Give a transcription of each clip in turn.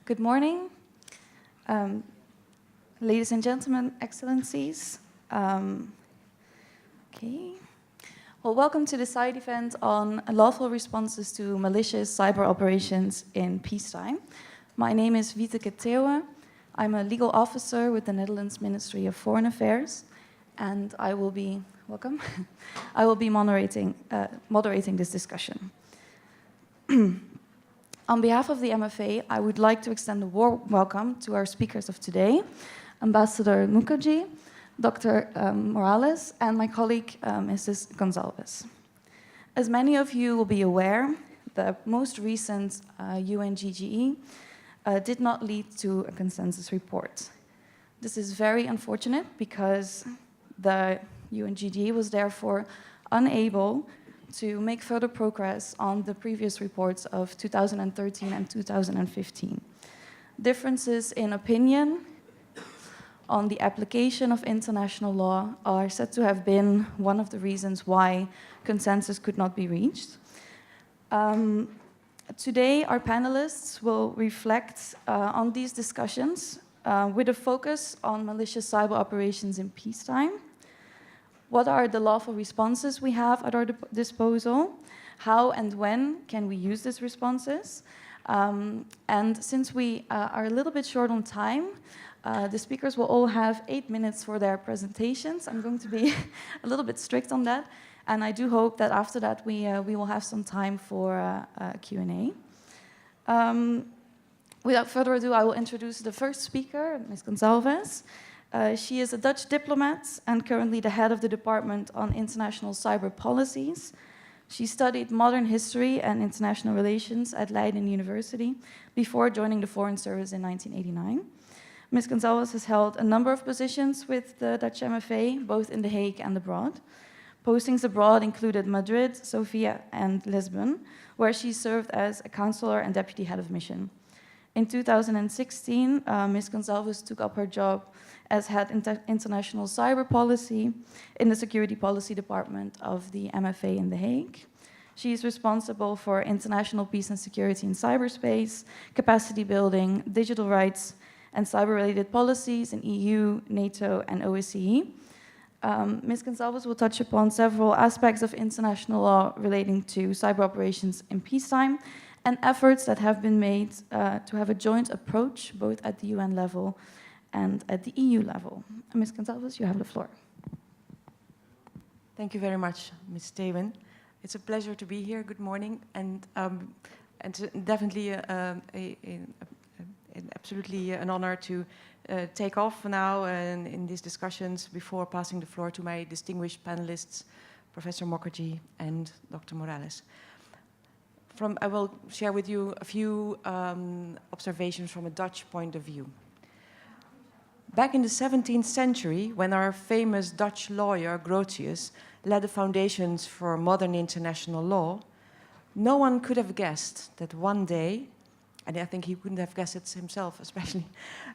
Good morning, ladies and gentlemen, excellencies. Well, welcome to the side event on lawful responses to malicious cyber operations in peacetime. My name is Wieteke Theeuwen. I'm a legal officer with the Netherlands Ministry of Foreign Affairs, and I will be I will be moderating this discussion. On behalf of the MFA, I would like to extend a warm welcome to our speakers of today, Ambassador Mukherjee, Dr. Morales, and my colleague, Mrs. Gonzalez. As many of you will be aware, the most recent UNGGE did not lead to a consensus report. This is very unfortunate because the UNGGE was therefore unable to make further progress on the previous reports of 2013 and 2015. Differences in opinion on the application of international law are said to have been one of the reasons why consensus could not be reached. Today, our panelists will reflect on these discussions with a focus on malicious cyber operations in peacetime. What are the lawful responses we have at our disposal? How and when can we use these responses? And since we are a little bit short on time, the speakers will all have 8 minutes for their presentations. I'm going to be a little bit strict on that, and I do hope that after that we will have some time for a Q&A. Without further ado, I will introduce the first speaker, Ms. Gonzalez. She is a Dutch diplomat and currently the head of the Department on International Cyber Policies. She studied modern history and international relations at Leiden University before joining the Foreign Service in 1989. Ms. Gonzalez has held a number of positions with the Dutch MFA, both in The Hague and abroad. Postings abroad included Madrid, Sofia, and Lisbon, where she served as a counselor and deputy head of mission. In 2016, Ms. Gonzalez took up her job as head international cyber policy in the security policy department of the MFA in The Hague. She is responsible for international peace and security in cyberspace, capacity building, digital rights, and cyber-related policies in EU, NATO, and OSCE. Ms. Gonzalez will touch upon several aspects of international law relating to cyber operations in peacetime and efforts that have been made to have a joint approach both at the UN level and at the EU level. Ms. Gonzalez, you have the floor. Thank you very much, Ms. Theeuwen. It's a pleasure to be here. Good morning, and definitely absolutely an honor to take off now in these discussions before passing the floor to my distinguished panelists, Professor Mukherjee and Dr. Morales. I will share with you a few observations from a Dutch point of view. Back in the 17th century, when our famous Dutch lawyer Grotius laid the foundations for modern international law, no one could have guessed that one day, and I think he couldn't have guessed it himself especially,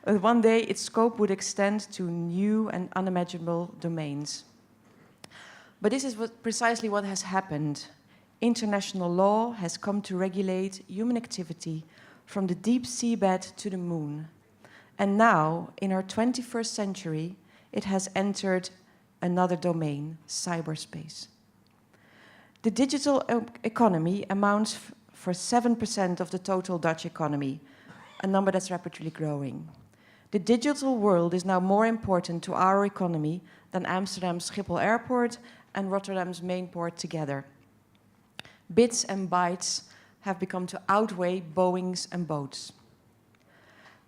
one day its scope would extend to new and unimaginable domains. But this is precisely what has happened. International law has come to regulate human activity from the deep seabed to the moon. And now, in our 21st century, it has entered another domain, cyberspace. The digital economy amounts for 7% of the total Dutch economy, a number that's rapidly growing. The digital world is now more important to our economy than Amsterdam's Schiphol Airport and Rotterdam's main port together. Bits and bytes have become to outweigh Boeings and boats.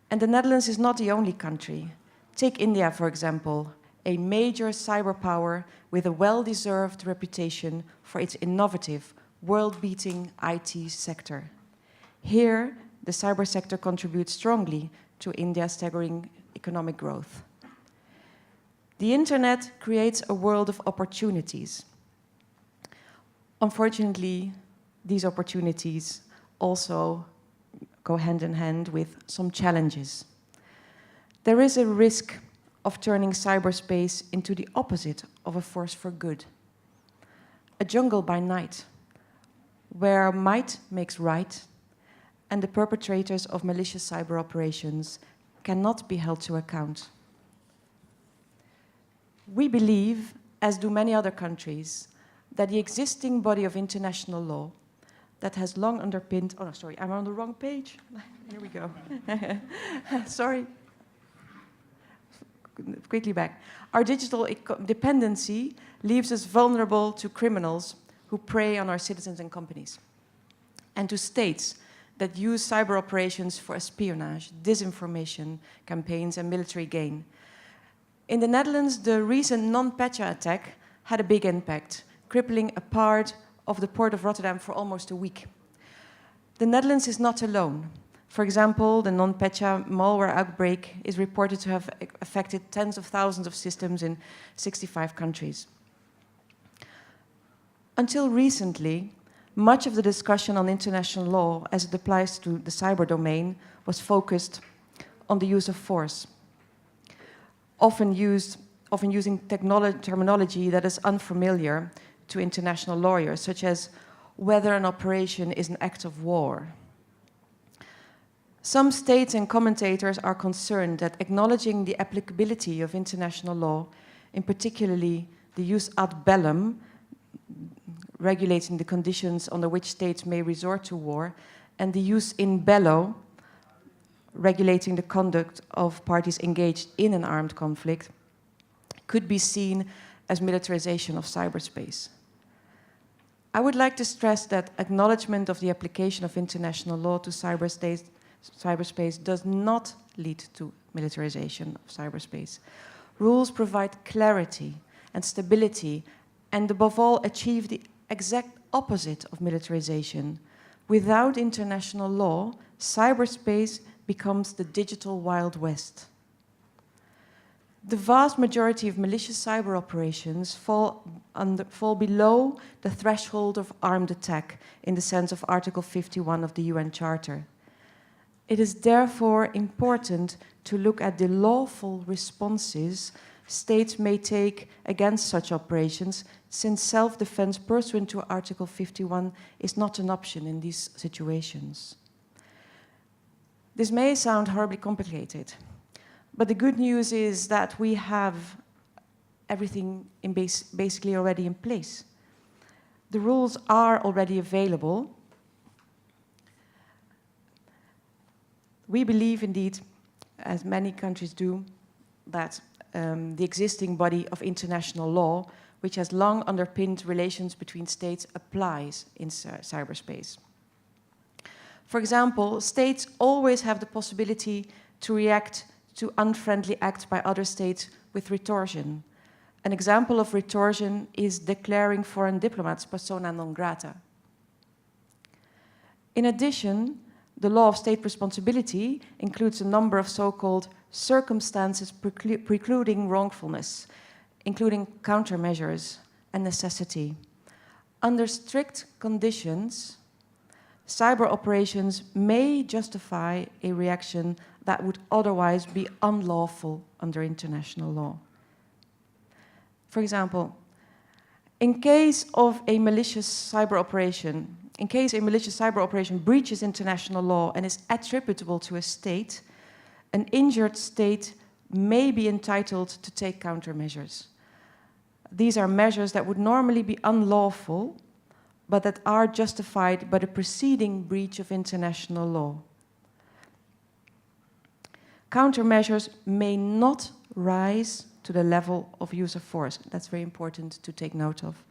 And the Netherlands is not the only country. Take India, for example, a major cyber power with a well-deserved reputation for its innovative, world-beating IT sector. Here, the cyber sector contributes strongly to India's staggering economic growth. The internet creates a world of opportunities. Unfortunately, these opportunities also go hand in hand with some challenges. There is a risk of turning cyberspace into the opposite of a force for good. A jungle by night, where might makes right, and the perpetrators of malicious cyber operations cannot be held to account. We believe, as do many other countries, that the existing body of international law that has long underpinned... Oh, no, sorry, I'm on the wrong page. Here we go. Sorry. Quickly back. Our digital dependency leaves us vulnerable to criminals who prey on our citizens and companies, and to states that use cyber operations for espionage, disinformation campaigns, and military gain. In the Netherlands, the recent non-Petya attack had a big impact, crippling a part of the port of Rotterdam for almost a week. The Netherlands is not alone. For example, the non-Petya malware outbreak is reported to have affected tens of thousands of systems in 65 countries. Until recently, much of the discussion on international law as it applies to the cyber domain was focused on the use of force, often using terminology that is unfamiliar to international lawyers, such as whether an operation is an act of war. Some states and commentators are concerned that acknowledging the applicability of international law, in particularly the use ad bellum, regulating the conditions under which states may resort to war, and the use in bello, regulating the conduct of parties engaged in an armed conflict, could be seen as militarization of cyberspace. I would like to stress that acknowledgement of the application of international law to cyberspace does not lead to militarization of cyberspace. Rules provide clarity and stability, and above all achieve the exact opposite of militarization. Without international law, cyberspace becomes the digital Wild West. The vast majority of malicious cyber operations fall below the threshold of armed attack in the sense of Article 51 of the UN Charter. It is therefore important to look at the lawful responses states may take against such operations, since self-defense pursuant to Article 51 is not an option in these situations. This may sound horribly complicated, but the good news is that we have everything basically already in place. The rules are already available. We believe indeed, as many countries do, that the existing body of international law, which has long underpinned relations between states, applies in cyberspace. For example, states always have the possibility to react to unfriendly acts by other states with retorsion. An example of retorsion is declaring foreign diplomats persona non grata. In addition, the law of state responsibility includes a number of so-called circumstances precluding wrongfulness, including countermeasures and necessity. Under strict conditions, cyber operations may justify a reaction that would otherwise be unlawful under international law. For example, in case a malicious cyber operation breaches international law and is attributable to a state, an injured state may be entitled to take countermeasures. These are measures that would normally be unlawful, but that are justified by the preceding breach of international law. Countermeasures may not rise to the level of use of force. That's very important to take note of.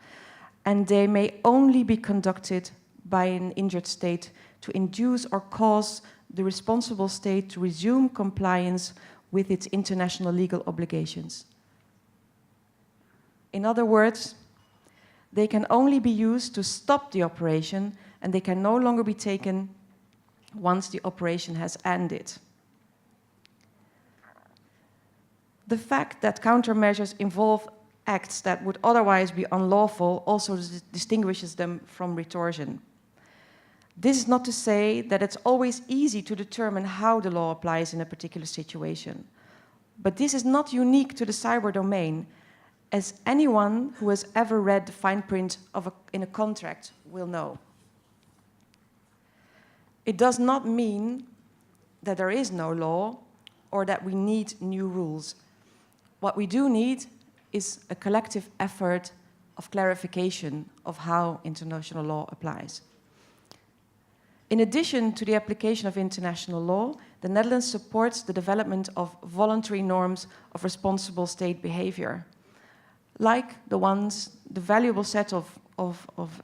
And they may only be conducted by an injured state to induce or cause the responsible state to resume compliance with its international legal obligations. In other words, they can only be used to stop the operation, and they can no longer be taken once the operation has ended. The fact that countermeasures involve acts that would otherwise be unlawful also distinguishes them from retorsion. This is not to say that it's always easy to determine how the law applies in a particular situation. But this is not unique to the cyber domain, as anyone who has ever read the fine print in a contract will know. It does not mean that there is no law or that we need new rules. What we do need is a collective effort of clarification of how international law applies. In addition to the application of international law, the Netherlands supports the development of voluntary norms of responsible state behavior, like the valuable set of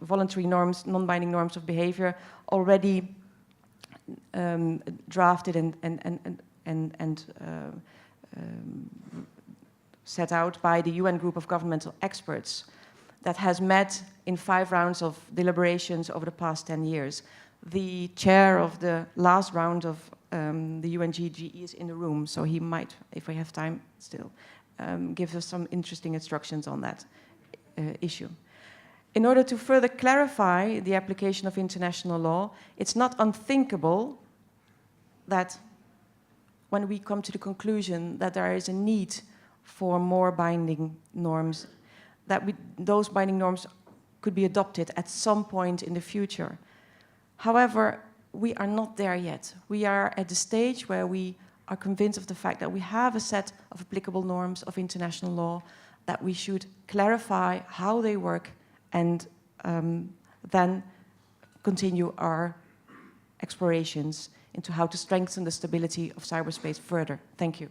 voluntary norms, non-binding norms of behavior already drafted and set out by the UN group of governmental experts that has met in 5 rounds of deliberations over the past 10 years. The chair of the last round of the UNGGE is in the room, so he might, if we have time still, give us some interesting instructions on that issue. In order to further clarify the application of international law, it's not unthinkable that when we come to the conclusion that there is a need for more binding norms, that those binding norms could be adopted at some point in the future. However, we are not there yet. We are at the stage where we are convinced of the fact that we have a set of applicable norms of international law, that we should clarify how they work and then continue our explorations into how to strengthen the stability of cyberspace further. Thank you.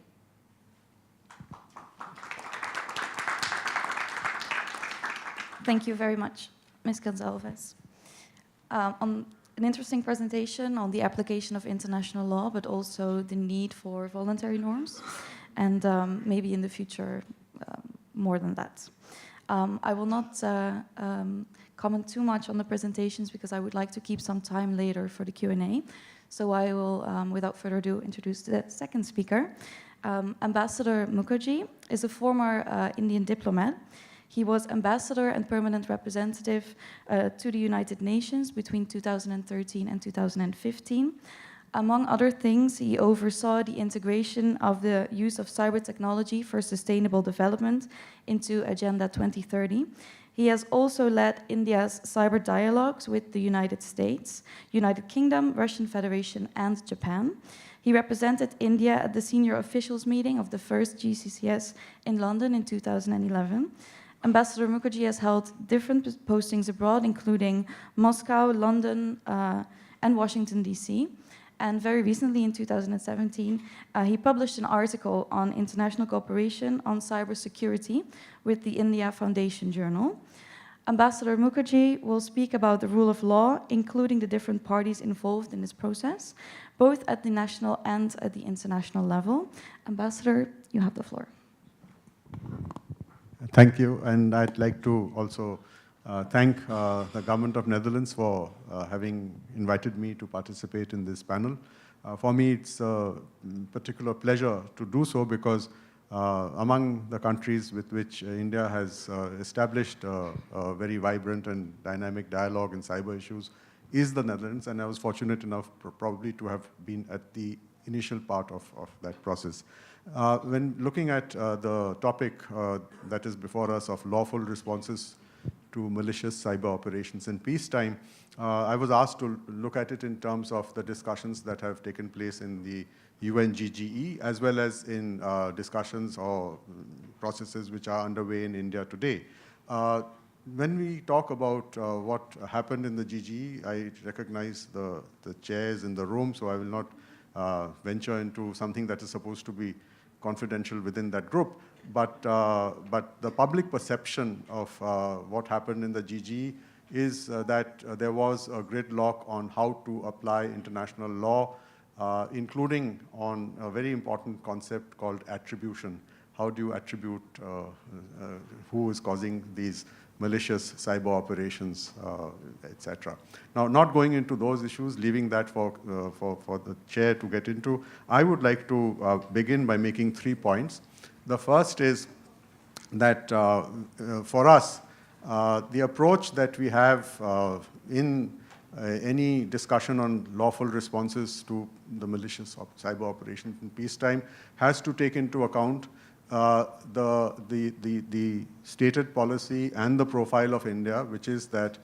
Thank you very much, Ms. Gonzalez. On an interesting presentation on the application of international law, but also the need for voluntary norms, and maybe in the future more than that. I will not comment too much on the presentations because I would like to keep some time later for the Q&A. So I will, without further ado, introduce the second speaker. Ambassador Mukherjee is a former Indian diplomat. He was ambassador and permanent representative to the United Nations between 2013 and 2015. Among other things, he oversaw the integration of the use of cyber technology for sustainable development into Agenda 2030. He has also led India's cyber dialogues with the United States, United Kingdom, Russian Federation, and Japan. He represented India at the senior officials meeting of the first GCCS in London in 2011. Ambassador Mukherjee has held different postings abroad, including Moscow, London, and Washington, D.C. And very recently, in 2017, he published an article on international cooperation on cybersecurity with the India Foundation Journal. Ambassador Mukherjee will speak about the rule of law, including the different parties involved in this process, both at the national and at the international level. Ambassador, you have the floor. Thank you, and I'd like to also thank the Government of Netherlands for having invited me to participate in this panel. For me, it's a particular pleasure to do so because among the countries with which India has established a very vibrant and dynamic dialogue in cyber issues is the Netherlands, and I was fortunate enough probably to have been at the initial part of that process. When looking at the topic that is before us of lawful responses to malicious cyber operations in peacetime, I was asked to look at it in terms of the discussions that have taken place in the UNGGE, as well as in discussions or processes which are underway in India today. When we talk about what happened in the GGE, I recognize the chairs in the room, so I will not venture into something that is supposed to be confidential within that group. But the public perception of what happened in the GGE is that there was a gridlock on how to apply international law, including on a very important concept called attribution. How do you attribute who is causing these malicious cyber operations, etc. Now, not going into those issues, leaving that for the chair to get into, I would like to begin by making 3 points. The first is that for us, the approach that we have in any discussion on lawful responses to the malicious cyber operations in peacetime has to take into account the stated policy and the profile of India, which is that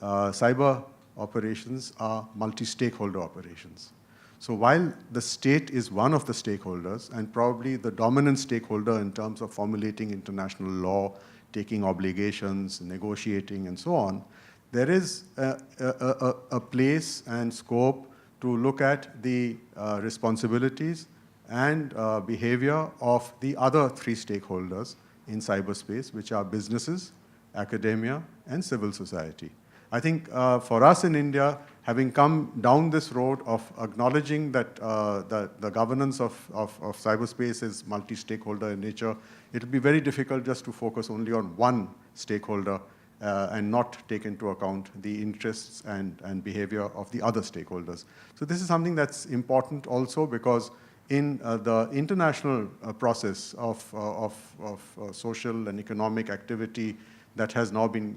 cyber operations are multi-stakeholder operations. So while the state is one of the stakeholders and probably the dominant stakeholder in terms of formulating international law, taking obligations, negotiating, and so on, there is a place and scope to look at the responsibilities and behavior of the other three stakeholders in cyberspace, which are businesses, academia, and civil society. I think for us in India, having come down this road of acknowledging that the governance of cyberspace is multi-stakeholder in nature, it will be very difficult just to focus only on one stakeholder and not take into account the interests and behavior of the other stakeholders. So this is something that's important also because in the international process of social and economic activity that has now been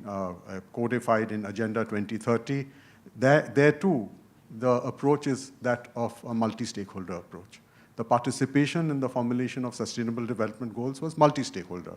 codified in Agenda 2030, there too, the approach is that of a multi-stakeholder approach. The participation in the formulation of Sustainable Development Goals was multi-stakeholder.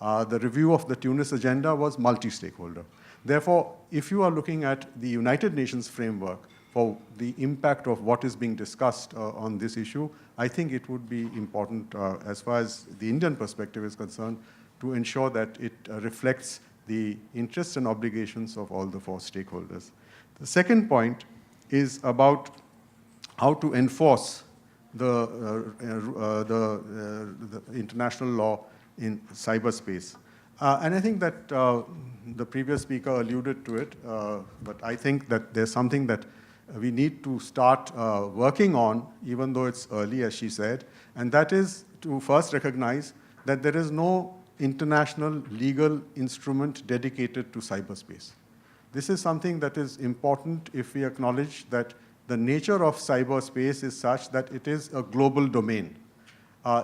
The review of the Tunis Agenda was multi-stakeholder. Therefore, if you are looking at the United Nations framework for the impact of what is being discussed on this issue, I think it would be important, as far as the Indian perspective is concerned, to ensure that it reflects the interests and obligations of all the four stakeholders. The second point is about how to enforce the international law in cyberspace. And I think that the previous speaker alluded to it, but I think that there's something that we need to start working on, even though it's early, as she said, and that is to first recognize that there is no international legal instrument dedicated to cyberspace. This is something that is important if we acknowledge that the nature of cyberspace is such that it is a global domain.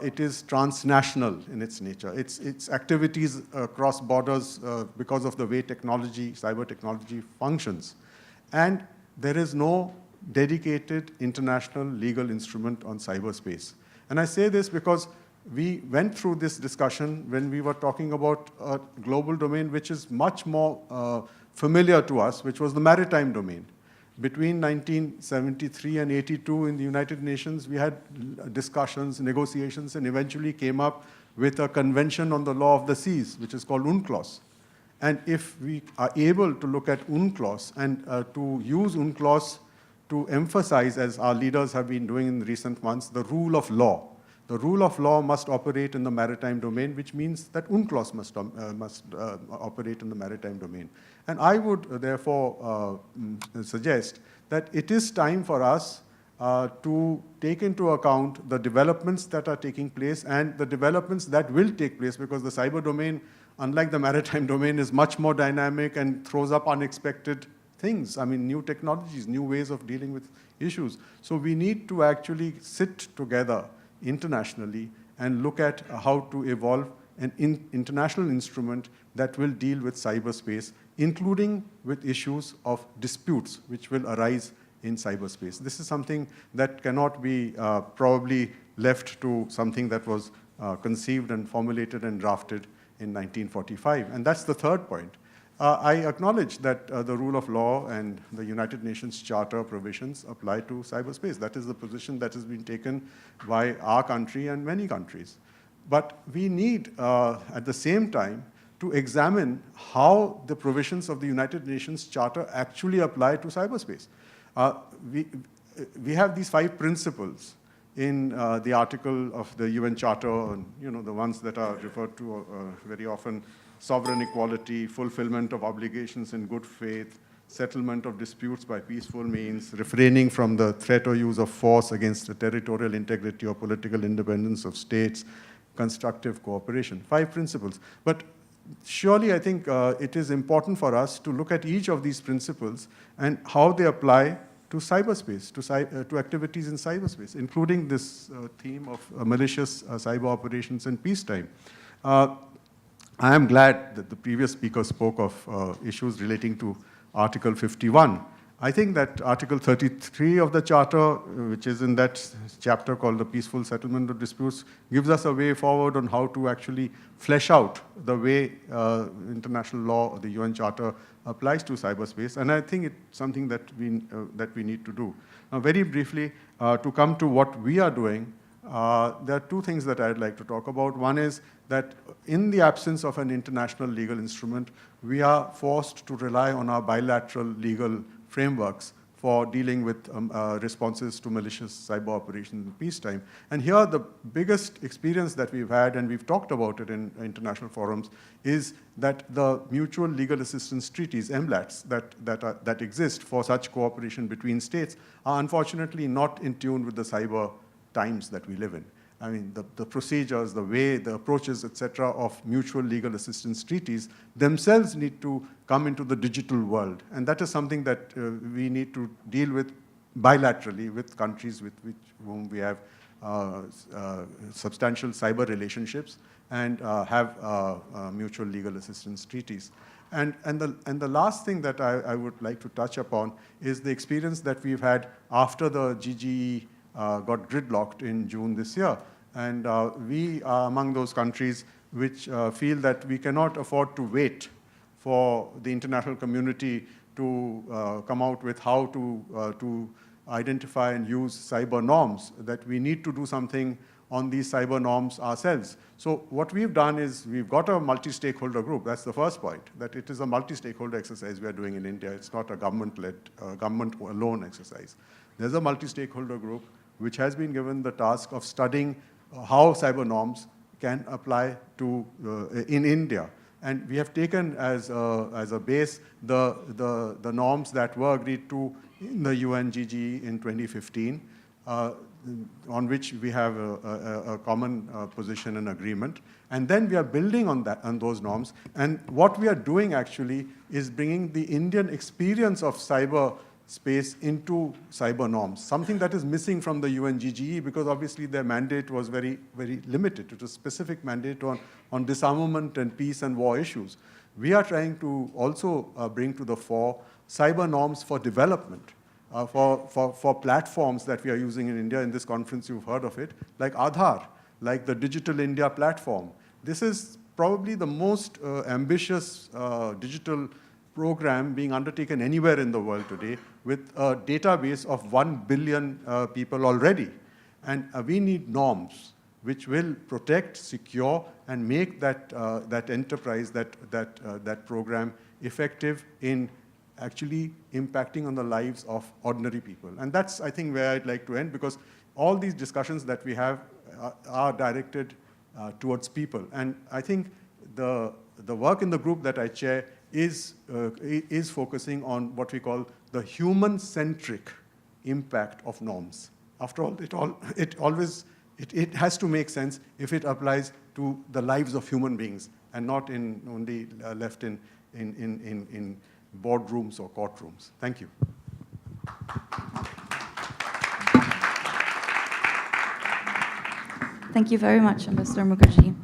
It is transnational in its nature. Its activities across borders because of the way cyber technology functions. And there is no dedicated international legal instrument on cyberspace. And I say this because we went through this discussion when we were talking about a global domain which is much more familiar to us, which was the maritime domain. Between 1973 and 82 in the United Nations, we had discussions, negotiations, and eventually came up with a convention on the law of the seas, which is called UNCLOS. And if we are able to look at UNCLOS and to use UNCLOS to emphasize, as our leaders have been doing in recent months, the rule of law. The rule of law must operate in the maritime domain, which means that UNCLOS must operate in the maritime domain. And I would therefore suggest that it is time for us to take into account the developments that are taking place and the developments that will take place, because the cyber domain, unlike the maritime domain, is much more dynamic and throws up unexpected things. I mean, new technologies, new ways of dealing with issues. So we need to actually sit together internationally and look at how to evolve an international instrument that will deal with cyberspace, including with issues of disputes which will arise in cyberspace. This is something that cannot be probably left to something that was conceived and formulated and drafted in 1945. And that's the third point. I acknowledge that the rule of law and the United Nations Charter provisions apply to cyberspace. That is the position that has been taken by our country and many countries. But we need, at the same time, to examine how the provisions of the United Nations Charter actually apply to cyberspace. We have these 5 principles in the article of the UN Charter, and, the ones that are referred to very often: sovereign equality, fulfillment of obligations in good faith, settlement of disputes by peaceful means, refraining from the threat or use of force against the territorial integrity or political independence of states, constructive cooperation. 5 principles. But surely I think it is important for us to look at each of these principles and how they apply to cyberspace, to activities in cyberspace, including this theme of malicious cyber operations in peacetime. I am glad that the previous speaker spoke of issues relating to Article 51. I think that Article 33 of the Charter, which is in that chapter called the Peaceful Settlement of Disputes, gives us a way forward on how to actually flesh out the way international law or the UN Charter applies to cyberspace. And I think it's something that we need to do. Now, very briefly, to come to what we are doing, there are two things that I'd like to talk about. One is that in the absence of an international legal instrument, we are forced to rely on our bilateral legal frameworks for dealing with responses to malicious cyber operations in peacetime. And here, the biggest experience that we've had, and we've talked about it in international forums, is that the mutual legal assistance treaties, MLATs, that exist for such cooperation between states are unfortunately not in tune with the cyber times that we live in. I mean, the procedures, the way, the approaches, et cetera, of mutual legal assistance treaties themselves need to come into the digital world. And that is something that we need to deal with bilaterally with countries with whom we have substantial cyber relationships and have mutual legal assistance treaties. And the last thing that I would like to touch upon is the experience that we've had after the GGE got gridlocked in June this year. And we are among those countries which feel that we cannot afford to wait for the international community to come out with how to identify and use cyber norms, that we need to do something on these cyber norms ourselves. So what we've done is we've got a multi-stakeholder group. That's the first point, that it is a multi-stakeholder exercise we are doing in India. It's not a government-led, government-alone exercise. There's a multi-stakeholder group which has been given the task of studying how cyber norms can apply to in India. And we have taken as a base the norms that were agreed to in the UN GGE in 2015, on which we have a common position and agreement. And then we are building on those norms. And what we are doing actually is bringing the Indian experience of cyber space into cyber norms, something that is missing from the UN GGE, because obviously their mandate was very, very limited. It was a specific mandate on disarmament and peace and war issues. We are trying to also bring to the fore cyber norms for development, for platforms that we are using in India. In this conference, you've heard of it, like Aadhaar, like the Digital India platform. This is probably the most ambitious digital program being undertaken anywhere in the world today, with a database of 1 billion people already. And we need norms which will protect, secure, and make that enterprise, that program effective in actually impacting on the lives of ordinary people. And that's, I think, where I'd like to end, because all these discussions that we have are directed towards people. And I think the work in the group that I chair is focusing on what we call the human-centric impact of norms. After all, it has to make sense if it applies to the lives of human beings and not only left in boardrooms or courtrooms. Thank you. Thank you very much, Ambassador Mukherjee.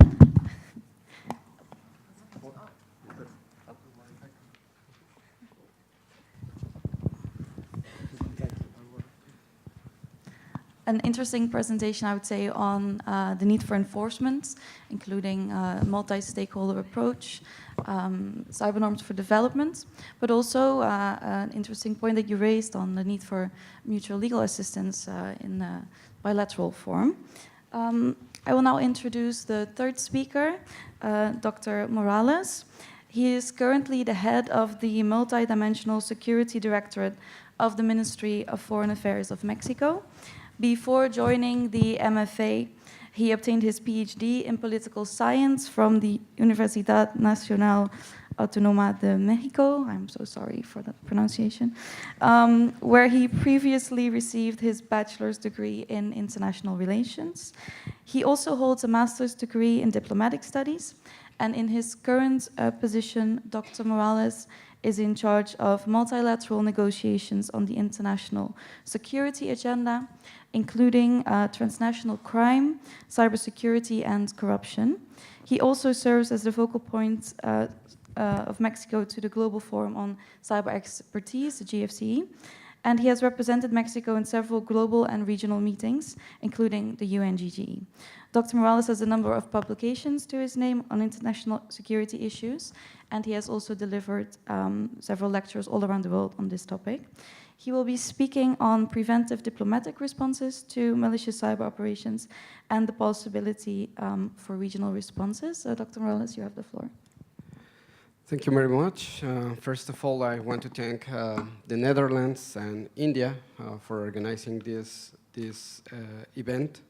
An interesting presentation, I would say, on the need for enforcement, including multi-stakeholder approach, cyber norms for development, but also an interesting point that you raised on the need for mutual legal assistance in bilateral form. I will now introduce the third speaker, Dr. Morales. He is currently the head of the Multidimensional Security Directorate of the Ministry of Foreign Affairs of Mexico. Before joining the MFA, he obtained his PhD in political science from the Universidad Nacional Autónoma de Mexico, I'm so sorry for that pronunciation, where he previously received his bachelor's degree in international relations. He also holds a master's degree in diplomatic studies, and in his current position, Dr. Morales is in charge of multilateral negotiations on the international security agenda, including transnational crime, cybersecurity, and corruption. He also serves as the focal point of Mexico to the Global Forum on Cyber Expertise, the GFCE, and he has represented Mexico in several global and regional meetings, including the UNGGE. Dr. Morales has a number of publications to his name on international security issues, and he has also delivered several lectures all around the world on this topic. He will be speaking on preventive diplomatic responses to malicious cyber operations and the possibility for regional responses. So, Dr. Morales, you have the floor. Thank you very much. First of all, I want to thank the Netherlands and India for organizing this event.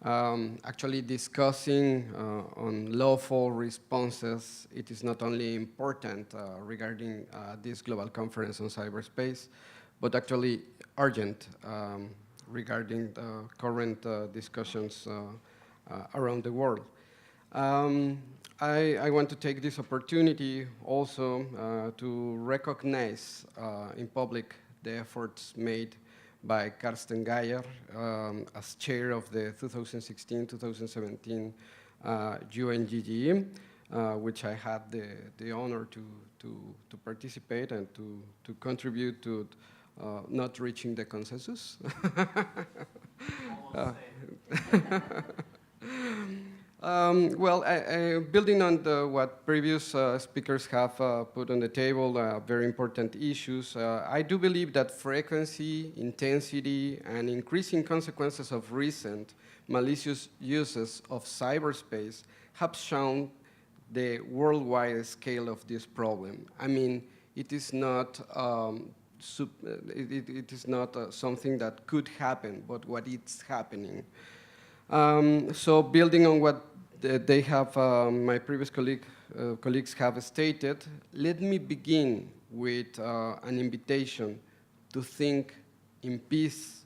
Actually, discussing on lawful responses, it is not only important regarding this global conference on cyberspace, but actually urgent regarding the current discussions around the world. I want to take this opportunity also to recognize in public the efforts made by Carsten Geyer as chair of the 2016-2017 UNGGE, which I had the honor to participate and to contribute to not reaching the consensus. Well, building on what previous speakers have put on the table, very important issues, I do believe that frequency, intensity, and increasing consequences of recent malicious uses of cyberspace have shown the worldwide scale of this problem. I mean, it is not something that could happen, but what is happening. So building on what they have, my previous colleagues have stated, let me begin with an invitation to think in peace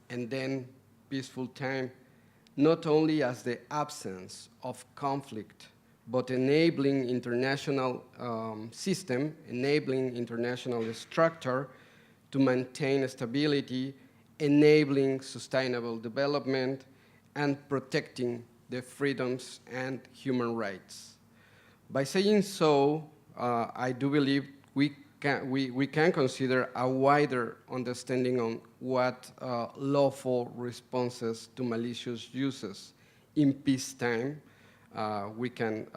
and then peaceful time, not only as the absence of conflict, but enabling international system, enabling international structure to maintain stability, enabling sustainable development, and protecting the freedoms and human rights. By saying so, I do believe we can consider a wider understanding on what lawful responses to malicious uses in peacetime we can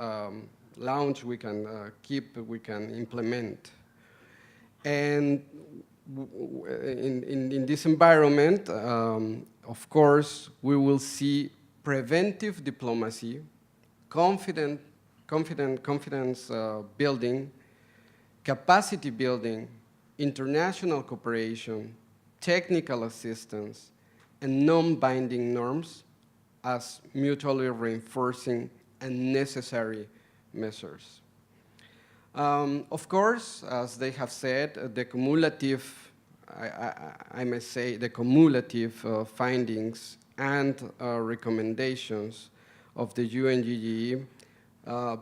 launch, we can keep, we can implement. And in this environment, of course, we will see preventive diplomacy, confidence building, capacity building, international cooperation, technical assistance, and non-binding norms as mutually reinforcing and necessary measures. Of course, as they have said, the cumulative, I must say, the cumulative findings and recommendations of the UNGGE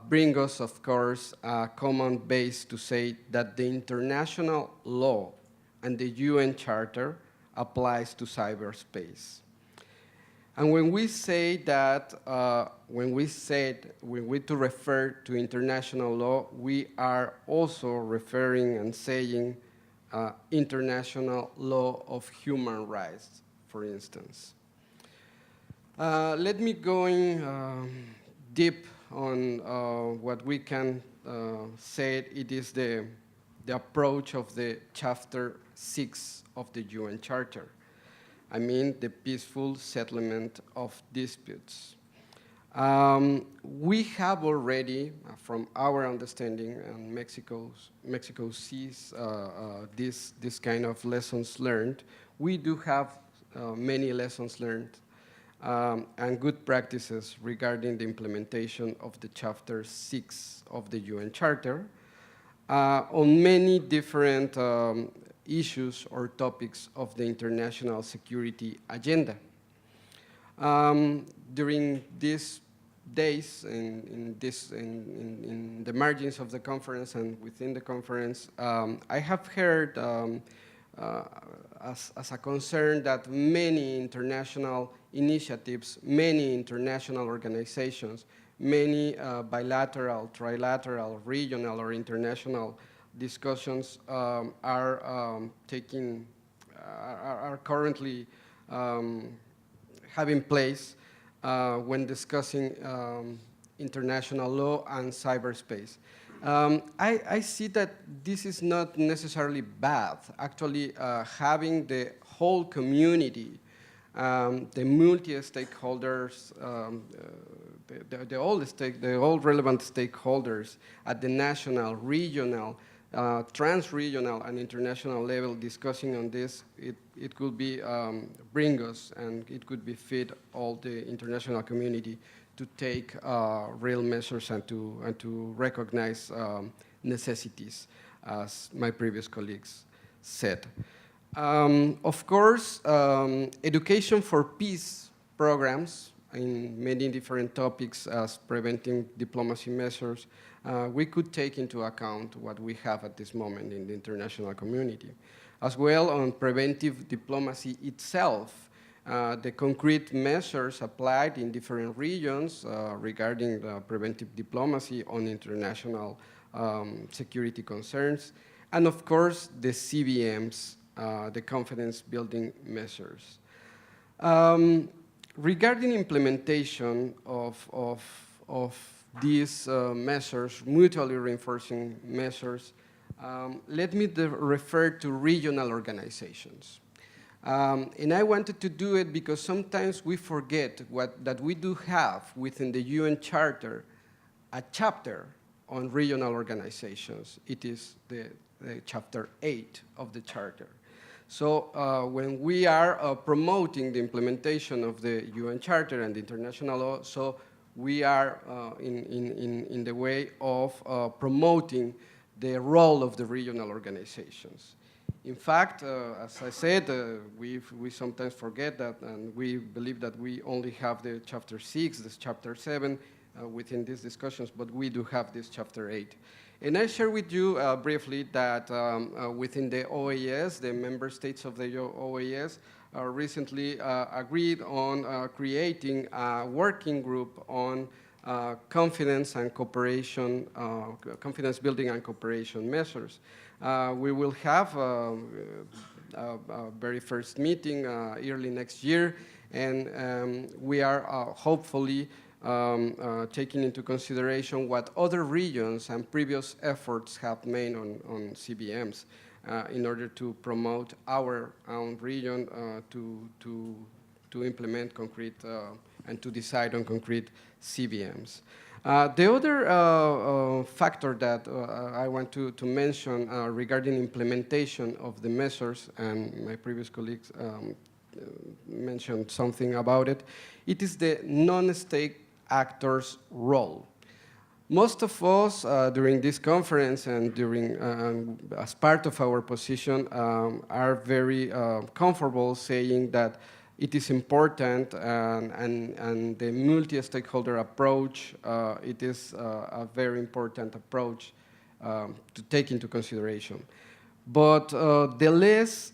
bring us, of course, a common base to say that the international law and the UN Charter applies to cyberspace. And when we say that, when we to refer to international law, we are also referring and saying international law of human rights, for instance. Let me go deep on what we can say it is the approach of the Chapter 6 of the UN Charter. I mean, the peaceful settlement of disputes. We have already, from our understanding, and Mexico sees this kind of lessons learned. We do have many lessons learned and good practices regarding the implementation of the Chapter 6 of the UN Charter on many different issues or topics of the international security agenda. During these days, in the margins of the conference and within the conference, I have heard as a concern that many international initiatives, many international organizations, many bilateral, trilateral, regional, or international discussions are currently having place when discussing international law and cyberspace. I see that this is not necessarily bad. Actually, having the whole community, the multi-stakeholders, the all relevant stakeholders at the national, regional, trans-regional, and international level discussing on this, it could be bring us, and it could be fit all the international community to take real measures and to recognize necessities, as my previous colleagues said. Of course, education for peace programs in many different topics as preventing diplomacy measures, we could take into account what we have at this moment in the international community. As well on preventive diplomacy itself, the concrete measures applied in different regions regarding the preventive diplomacy on international security concerns, and of course the CBMs, the confidence building measures. Regarding implementation of these measures, mutually reinforcing measures, let me refer to regional organizations. And I wanted to do it because sometimes we forget that we do have within the UN Charter a chapter on regional organizations. It is the chapter 8 of the Charter. So when we are promoting the implementation of the UN Charter and the international law, so we are in the way of promoting the role of the regional organizations. In fact, as I said, we sometimes forget that, and we believe that we only have the chapter 6, this chapter 7 within these discussions, but we do have this chapter 8. And I share with you briefly that within the OAS, the member states of the OAS recently agreed on creating a working group on confidence and cooperation, confidence building and cooperation measures. We will have a very first meeting early next year, and we are hopefully taking into consideration what other regions and previous efforts have made on CBMs in order to promote our own region to implement concrete and to decide on concrete CBMs. The other factor that I want to mention regarding implementation of the measures, and my previous colleagues mentioned something about it, it is the non-state actors' role. Most of us during this conference and during, as part of our position are very comfortable saying that it is important, and the multi-stakeholder approach, it is a very important approach to take into consideration. But the less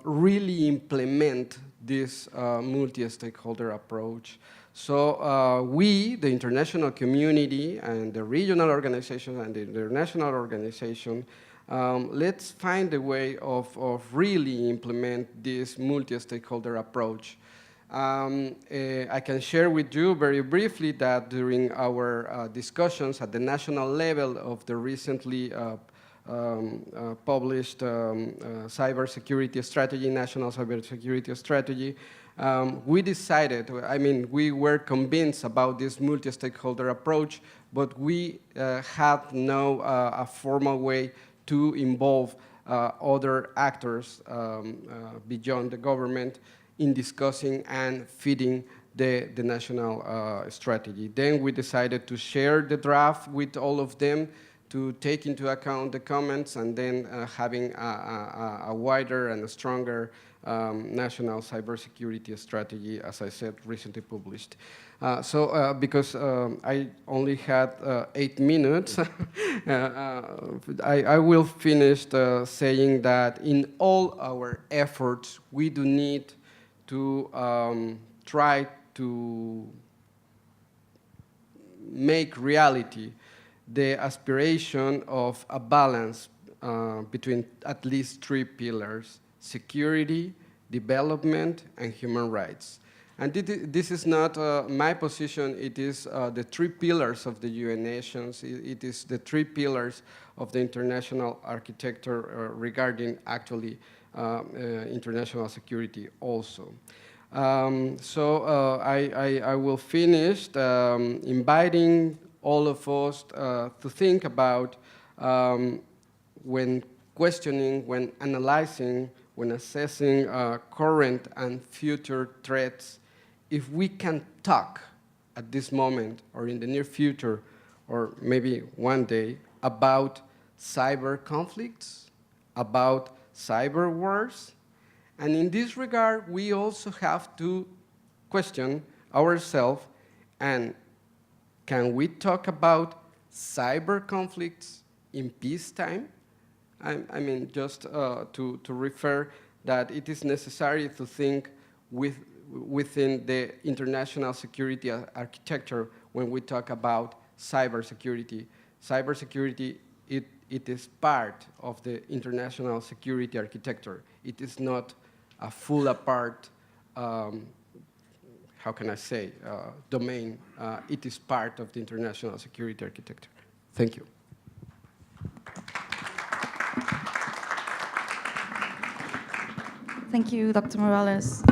really implement this multi-stakeholder approach. So we, the international community, and the regional organizations and the international organization, let's find a way of really implement this multi-stakeholder approach. I can share with you very briefly that during our discussions at the national level of the recently published cybersecurity strategy, national cybersecurity strategy, we decided, we were convinced about this multi-stakeholder approach, but we had no a formal way to involve other actors beyond the government in discussing and feeding the national strategy. Then we decided to share the draft with all of them to take into account the comments and then having a wider and a stronger national cybersecurity strategy, as I said, recently published. Because I only had 8 minutes, I will finish saying that in all our efforts, we do need to try to make reality the aspiration of a balance between at least 3 pillars: security, development, and human rights. And this is not my position, it is the 3 pillars of the UN nations, it is the 3 pillars of the international architecture regarding actually international security also. I will finish inviting all of us to think about when questioning, when analyzing, when assessing current and future threats, if we can talk at this moment or in the near future or maybe one day about cyber conflicts, about cyber wars. And in this regard, we also have to question ourselves, and can we talk about cyber conflicts in peacetime? I mean, just to refer that it is necessary to think within the international security architecture when we talk about cybersecurity. Cybersecurity, it is part of the international security architecture. It is not a full apart, how can I say, domain. It is part of the international security architecture. Thank you. Thank you, Dr. Morales.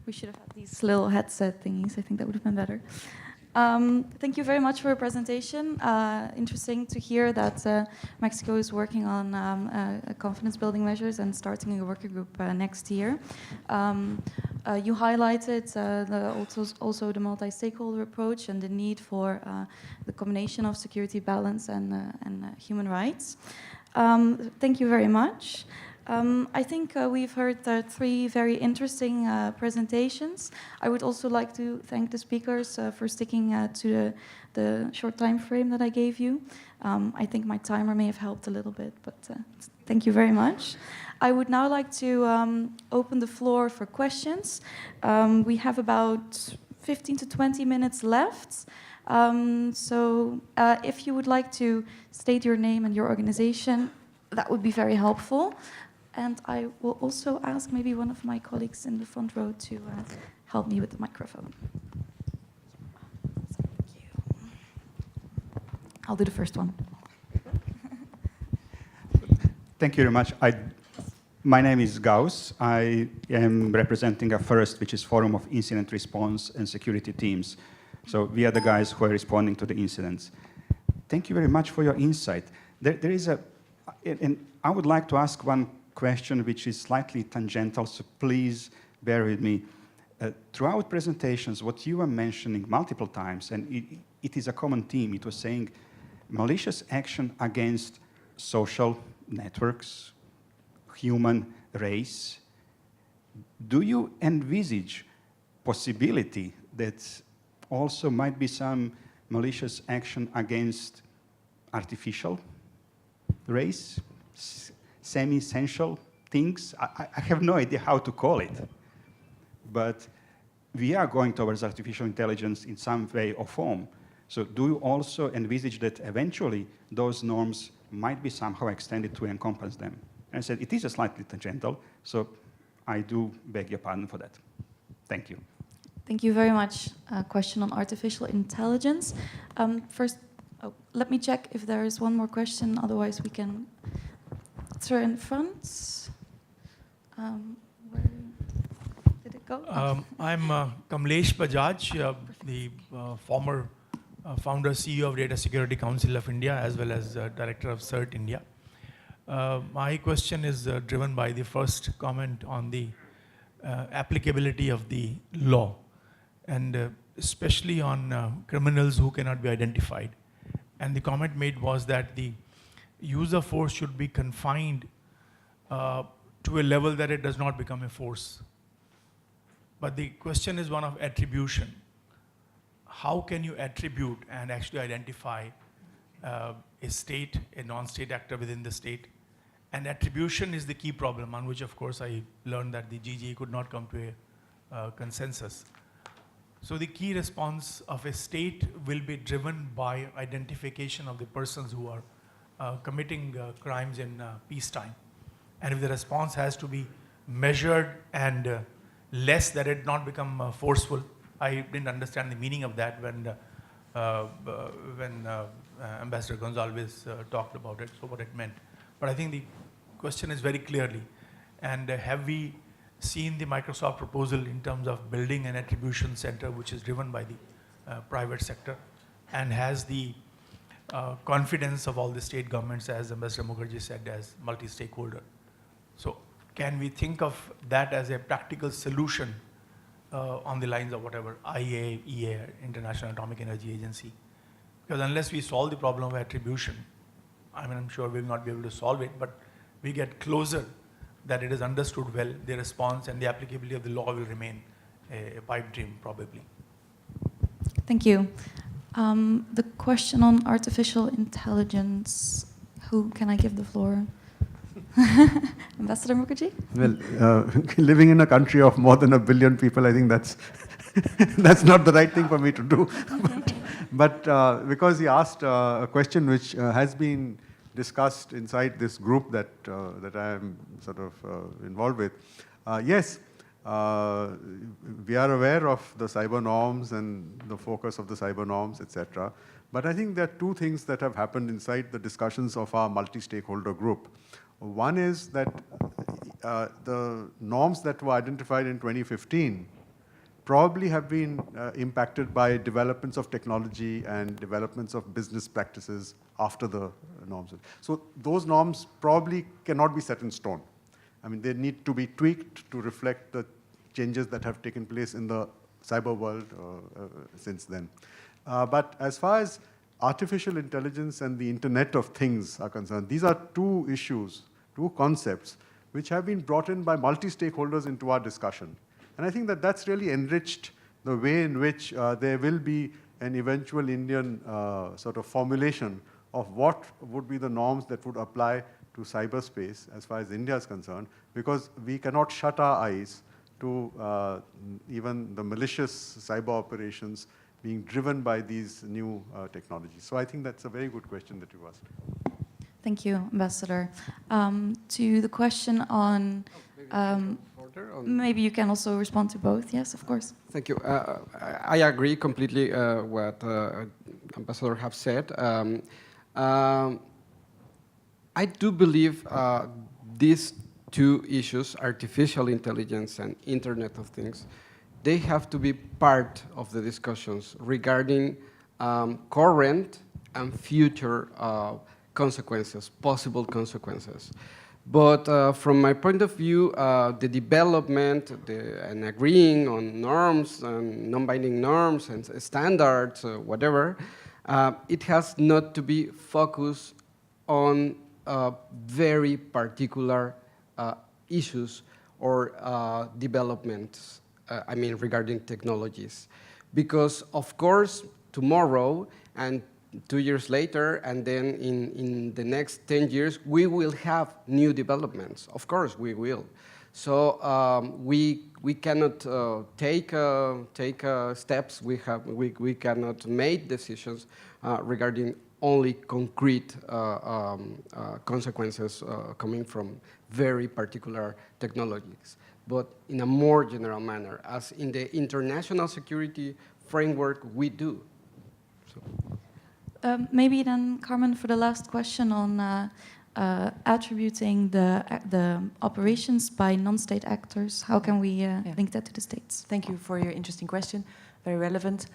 We should have had these little headset thingies. I think that would have been better. Thank you very much for your presentation. Interesting to hear that Mexico is working on confidence-building measures and starting a working group next year. You highlighted also the multi-stakeholder approach and the need for the combination of security, balance, and human rights. Thank you very much. I think we've heard 3 very interesting presentations. I would also like to thank the speakers for sticking to the short time frame that I gave you. I think my timer may have helped a little bit, but thank you very much. I would now like to open the floor for questions. We have about 15 to 20 minutes left. If you would like to state your name and your organization, that would be very helpful. And I will also ask maybe one of my colleagues in the front row to help me with the microphone. Thank you. I'll do the first one. Thank you very much. My name is Gauss. I am representing a FIRST, which is Forum of Incident Response and Security Teams. So we are the guys who are responding to the incidents. Thank you very much for your insight. There is and I would like to ask one question which is slightly tangential, so please bear with me. Throughout presentations, what you were mentioning multiple times, and it is a common theme, it was saying malicious action against social networks, human race. Do you envisage possibility that also might be some malicious action against artificial race? Semi-essential things. I have no idea how to call it, but we are going towards artificial intelligence in some way or form. So do you also envisage that eventually those norms might be somehow extended to encompass them? And I said, it is a slightly tangential, so I do beg your pardon for that. Thank you. Thank you very much. A question on artificial intelligence. First, let me check if there is one more question, otherwise we can... Sir, in front. Where did it go? I'm Kamlesh Bajaj, the former founder, CEO of Data Security Council of India, as well as Director of CERT India. My question is driven by the first comment on the applicability of the law. and especially on criminals who cannot be identified. And the comment made was that the use of force should be confined to a level that it does not become a force. But the question is one of attribution. How can you attribute and actually identify a state, a non-state actor within the state? And attribution is the key problem on which, of course, I learned that the GGE could not come to a consensus. So the key response of a state will be driven by identification of the persons who are committing crimes in peacetime. And if the response has to be measured and less, that it not become forceful. I didn't understand the meaning of that when Ambassador Gonzalez talked about it, so what it meant. But I think the question is very clearly, and have we seen the Microsoft proposal in terms of building an attribution center which is driven by the private sector, and has the confidence of all the state governments, as Ambassador Mukherjee said, as multi-stakeholder. So can we think of that as a practical solution on the lines of whatever IAEA, International Atomic Energy Agency? Because unless we solve the problem of attribution, I mean, I'm sure we will not be able to solve it, but we get closer that it is understood well, the response and the applicability of the law will remain a pipe dream, probably. Thank you. The question on artificial intelligence, who can I give the floor? Ambassador Mukherjee? Well, living in a country of more than 1 billion people, I think that's that's not the right thing for me to do. but because he asked a question which has been discussed inside this group that I am sort of involved with, yes, we are aware of the cyber norms and the focus of the cyber norms, etc. But I think there are two things that have happened inside the discussions of our multi-stakeholder group. One is that the norms that were identified in 2015 probably have been impacted by developments of technology and developments of business practices after the norms. So those norms probably cannot be set in stone. I mean, they need to be tweaked to reflect the changes that have taken place in the cyber world since then. But as far as artificial intelligence and the Internet of Things are concerned, these are two issues, two concepts, which have been brought in by multi-stakeholders into our discussion. And I think that that's really enriched the way in which there will be an eventual Indian sort of formulation of what would be the norms that would apply to cyberspace as far as India is concerned, because we cannot shut our eyes to even the malicious cyber operations being driven by these new technologies. So I think that's a very good question that you asked. Thank you, Ambassador. To the question on, maybe you can also respond to both. Yes, of course. Thank you. I agree completely what Ambassador have said. I do believe these two issues, artificial intelligence and Internet of Things, they have to be part of the discussions regarding current and future consequences, possible consequences. But from my point of view, the development and agreeing on norms and non-binding norms and standards, whatever, it has not to be focused on very particular issues or developments, I mean, regarding technologies. Because, of course, tomorrow and 2 years later, and then in the next 10 years, we will have new developments. Of course, we will. So we cannot take steps. We cannot make decisions regarding only concrete consequences coming from very particular technologies, but in a more general manner, as in the international security framework we do. So. Maybe then, Carmen, for the last question on attributing the operations by non-state actors, how can we link that to the states? Thank you for your interesting question, very relevant.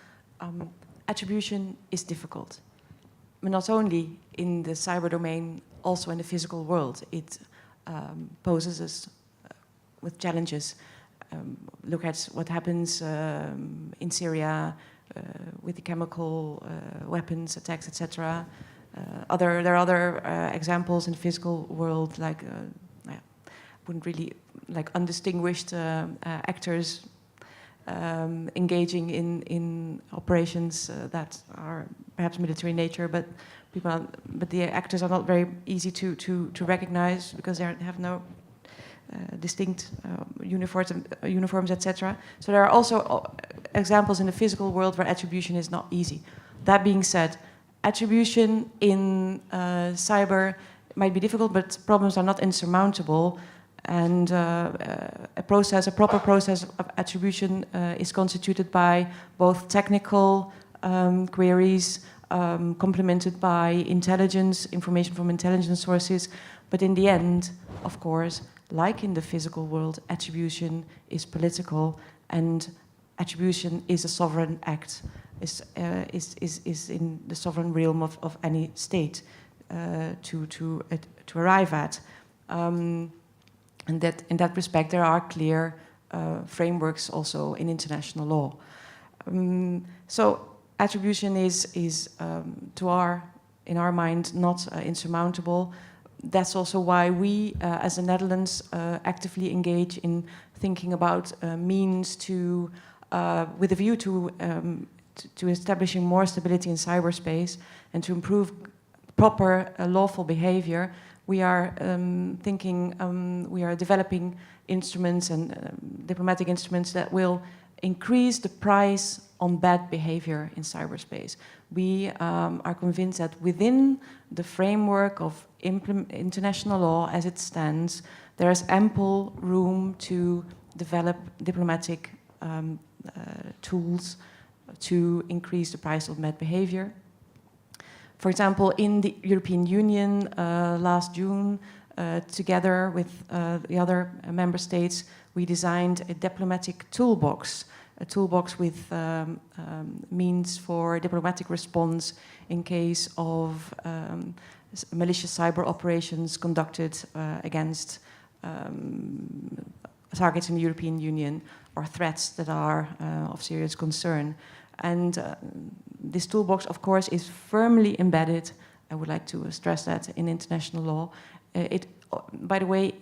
Attribution is difficult, but not only in the cyber domain, also in the physical world. It poses us with challenges. look at what happens in Syria with the chemical weapons attacks, etc. There are other examples in the physical world, like wouldn't really like undistinguished actors engaging in operations that are perhaps military in nature, but the actors are not very easy to recognize because they have no distinct uniforms, etc. So there are also examples in the physical world where attribution is not easy. That being said, attribution in cyber might be difficult, but problems are not insurmountable. And a proper process of attribution is constituted by both technical queries, complemented by intelligence, information from intelligence sources. But in the end, of course, like in the physical world, attribution is political, and attribution is a sovereign act, is in the sovereign realm of any state to arrive at. And that in that respect, there are clear frameworks also in international law. So attribution is in our mind, not insurmountable. That's also why we, as the Netherlands, actively engage in thinking about means to, with a view to establishing more stability in cyberspace and to improve proper lawful behavior. We are we are developing instruments and diplomatic instruments that will increase the price on bad behavior in cyberspace. We are convinced that within the framework of international law as it stands, there is ample room to develop diplomatic tools to increase the price of bad behavior. For example, in the European Union last June, together with the other member states, we designed a diplomatic toolbox, a toolbox with means for diplomatic response in case of malicious cyber operations conducted against targets in the European Union or threats that are of serious concern. And this toolbox, of course, is firmly embedded, I would like to stress that, in international law. By the way,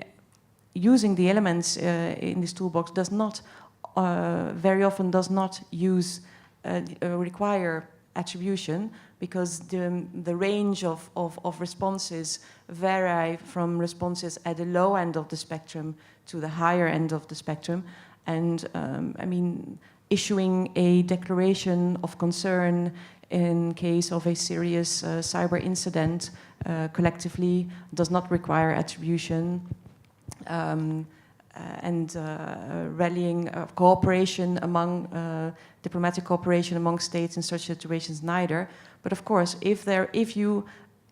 using the elements in this toolbox does not, very often does not require attribution, because the range of responses vary from responses at the low end of the spectrum to the higher end of the spectrum. And I mean, issuing a declaration of concern in case of a serious cyber incident collectively does not require attribution. And rallying cooperation among diplomatic cooperation among states in such situations neither. But of course, if you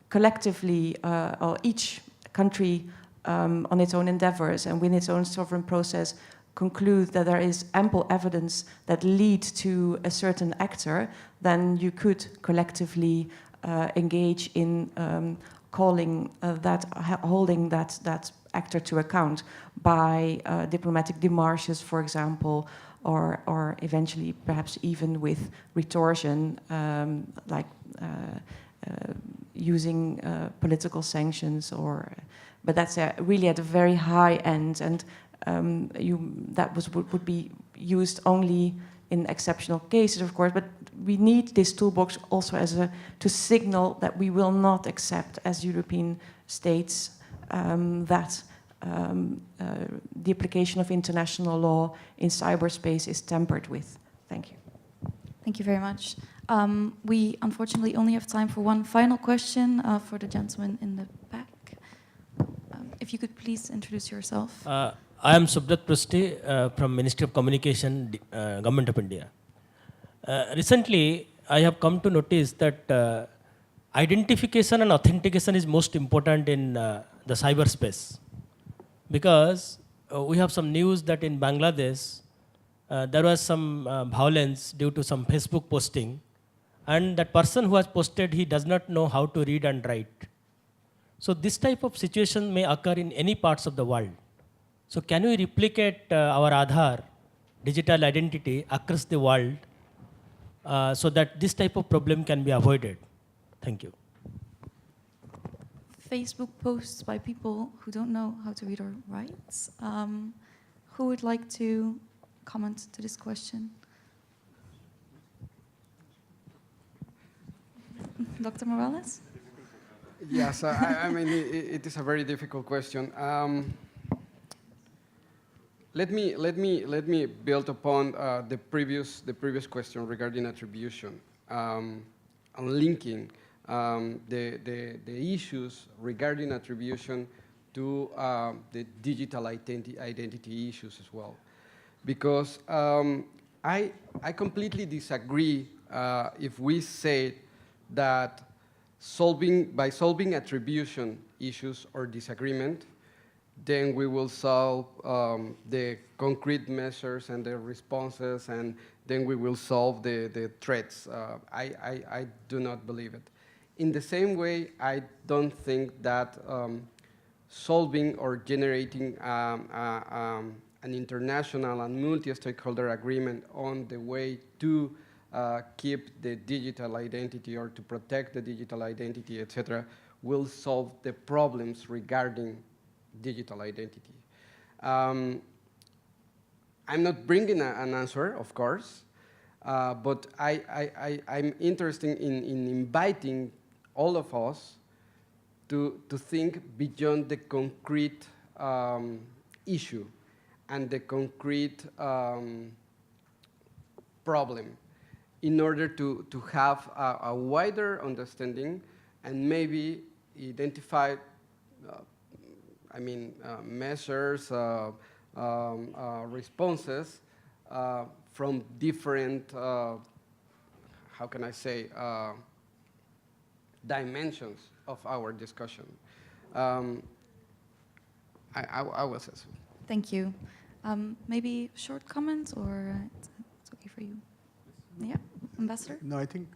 collectively or each country on its own endeavors and within its own sovereign process conclude that there is ample evidence that lead to a certain actor, then you could collectively engage in holding that actor to account by diplomatic démarches, for example, or eventually perhaps even with retortion, like using political sanctions, but that's really at a very high end, and would be used only in exceptional cases, of course, but we need this toolbox also to signal that we will not accept as European states that the application of international law in cyberspace is tampered with. Thank you. Thank you very much. We unfortunately only have time for one final question for the gentleman in the back. If you could please introduce yourself. I am Subrat Prusty from Ministry of Communication, Government of India. Recently, I have come to notice that identification and authentication is most important in the cyberspace, because we have some news that in Bangladesh there was some violence due to some Facebook posting, and that person who has posted, he does not know how to read and write. So this type of situation may occur in any parts of the world. So can we replicate our Aadhaar digital identity across the world so that this type of problem can be avoided? Thank you. Facebook posts by people who don't know how to read or write. Who would like to comment to this question? Dr. Morales? Yes, I mean, it is a very difficult question. Let me build upon the previous question regarding attribution and linking the issues regarding attribution to the digital identity issues as well, because I completely disagree if we say that by solving attribution issues or disagreement, then we will solve the concrete measures and the responses, and then we will solve the threats. I do not believe it. In the same way, I don't think that solving or generating an international and multi-stakeholder agreement on the way to keep the digital identity or to protect the digital identity, etc., will solve the problems regarding digital identity. I'm not bringing an answer, of course, but I'm interested in inviting all of us to think beyond the concrete issue and the concrete problem, in order to have a wider understanding and maybe identify measures, responses from different, how can I say, dimensions of our discussion. I will say so. Thank you. Maybe short comments, or it's okay for you? Yeah, Ambassador? No, I think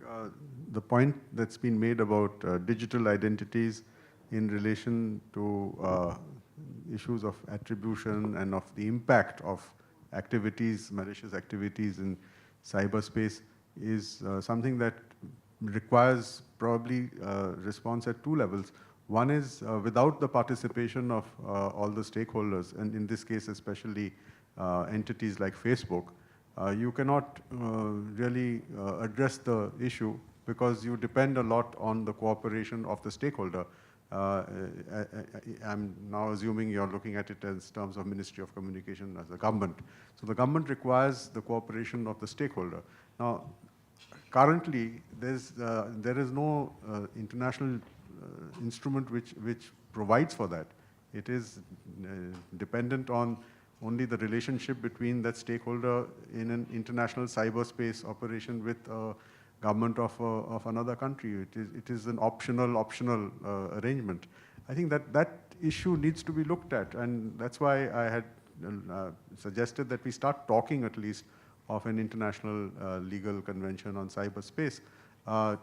the point that's been made about digital identities in relation to issues of attribution and of the impact of activities, malicious activities in cyberspace is something that requires probably response at two levels. One is without the participation of all the stakeholders, and in this case especially entities like Facebook, you cannot really address the issue, because you depend a lot on the cooperation of the stakeholder. I'm now assuming you're looking at it as terms of Ministry of Communication as a government. So the government requires the cooperation of the stakeholder. Now, currently, there is no international instrument which provides for that. It is dependent on only the relationship between that stakeholder in an international cyberspace operation with government of another country. It is an optional arrangement. I think that issue needs to be looked at, and that's why I had suggested that we start talking at least of an international legal convention on cyberspace,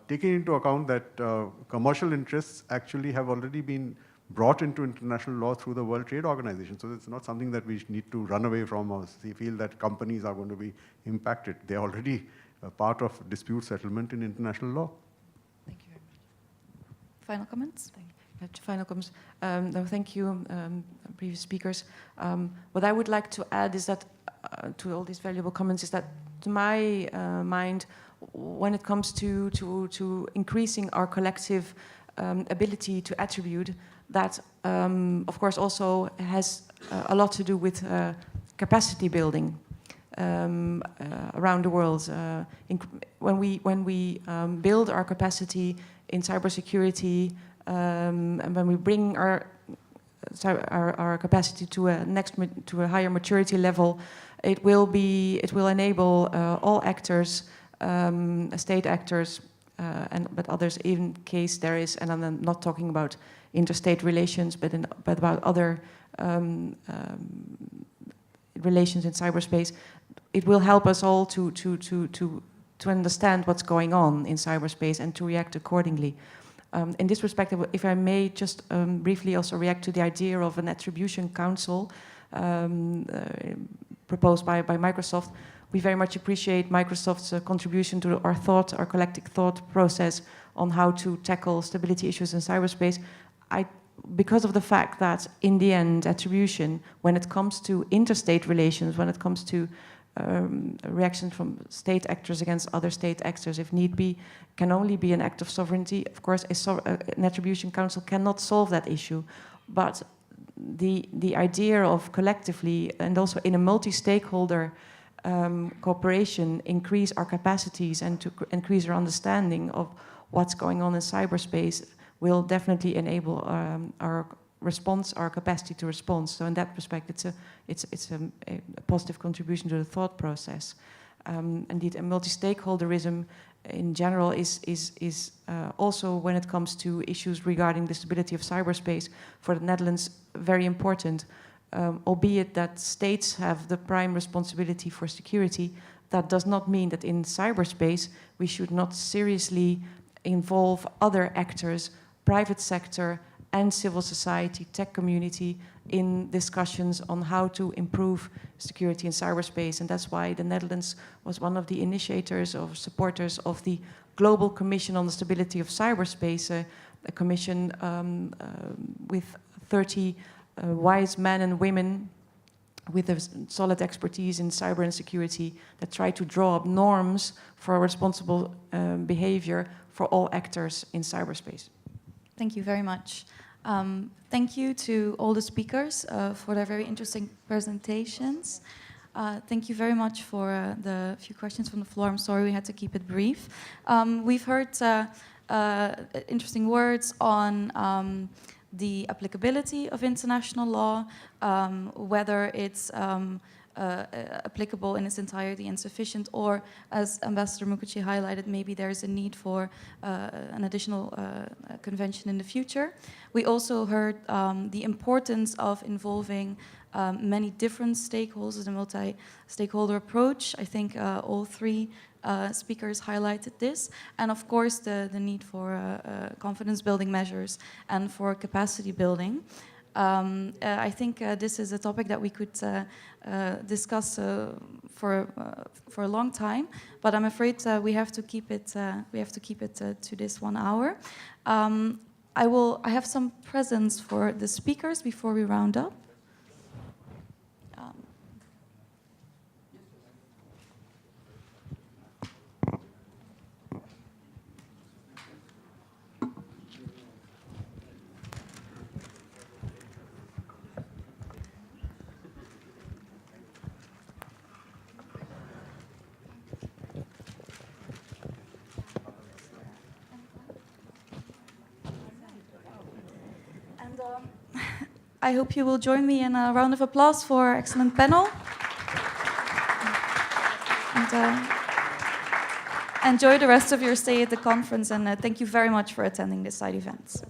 taking into account that commercial interests actually have already been brought into international law through the World Trade Organization. So it's not something that we need to run away from or feel that companies are going to be impacted. They're already part of dispute settlement in international law. Thank you very much. Final comments? Final comments. No, thank you, previous speakers. What I would like to add is that to all these valuable comments is that, to my mind, when it comes to increasing our collective ability to attribute, that of course also has a lot to do with capacity building around the world. When we build our capacity in cybersecurity, and when we bring our capacity to a higher maturity level, it will enable all actors, state actors, but others, in case there is, and I'm not talking about interstate relations, but about other relations in cyberspace. It will help us all to understand what's going on in cyberspace and to react accordingly. In this respect, if I may just briefly also react to the idea of an attribution council, proposed by Microsoft. We very much appreciate Microsoft's contribution to our collective thought process on how to tackle stability issues in cyberspace. Because of the fact that, in the end, attribution, when it comes to interstate relations, when it comes to reactions from state actors against other state actors, if need be, can only be an act of sovereignty. Of course, an attribution council cannot solve that issue, but the idea of collectively and also in a multi-stakeholder cooperation increase our capacities and to increase our understanding of what's going on in cyberspace will definitely enable our response, our capacity to respond. So in that respect, it's a positive contribution to the thought process. Indeed, a multi-stakeholderism in general is also, when it comes to issues regarding the stability of cyberspace, for the Netherlands, very important. Albeit that states have the prime responsibility for security, that does not mean that in cyberspace we should not seriously involve other actors, private sector and civil society, tech community, in discussions on how to improve security in cyberspace. And that's why the Netherlands was one of the initiators or supporters of the Global Commission on the Stability of Cyberspace, a commission with 30 wise men and women with a solid expertise in cyber and security that try to draw up norms for responsible behavior for all actors in cyberspace. Thank you very much. Thank you to all the speakers for their very interesting presentations. Thank you very much for the few questions from the floor. I'm sorry we had to keep it brief. We've heard interesting words on the applicability of international law, whether it's applicable in its entirety and sufficient, or, as Ambassador Mukherjee highlighted, maybe there's a need for an additional convention in the future. We also heard the importance of involving many different stakeholders, a multi-stakeholder approach. I think all three speakers highlighted this, and of course the need for confidence-building measures and for capacity building. I think this is a topic that we could discuss for a long time, but I'm afraid we have to keep it. To this 1 hour. I have some presents for the speakers before we round up. I hope you will join me in a round of applause for our excellent panel. And enjoy the rest of your stay at the conference, and thank you very much for attending this side event.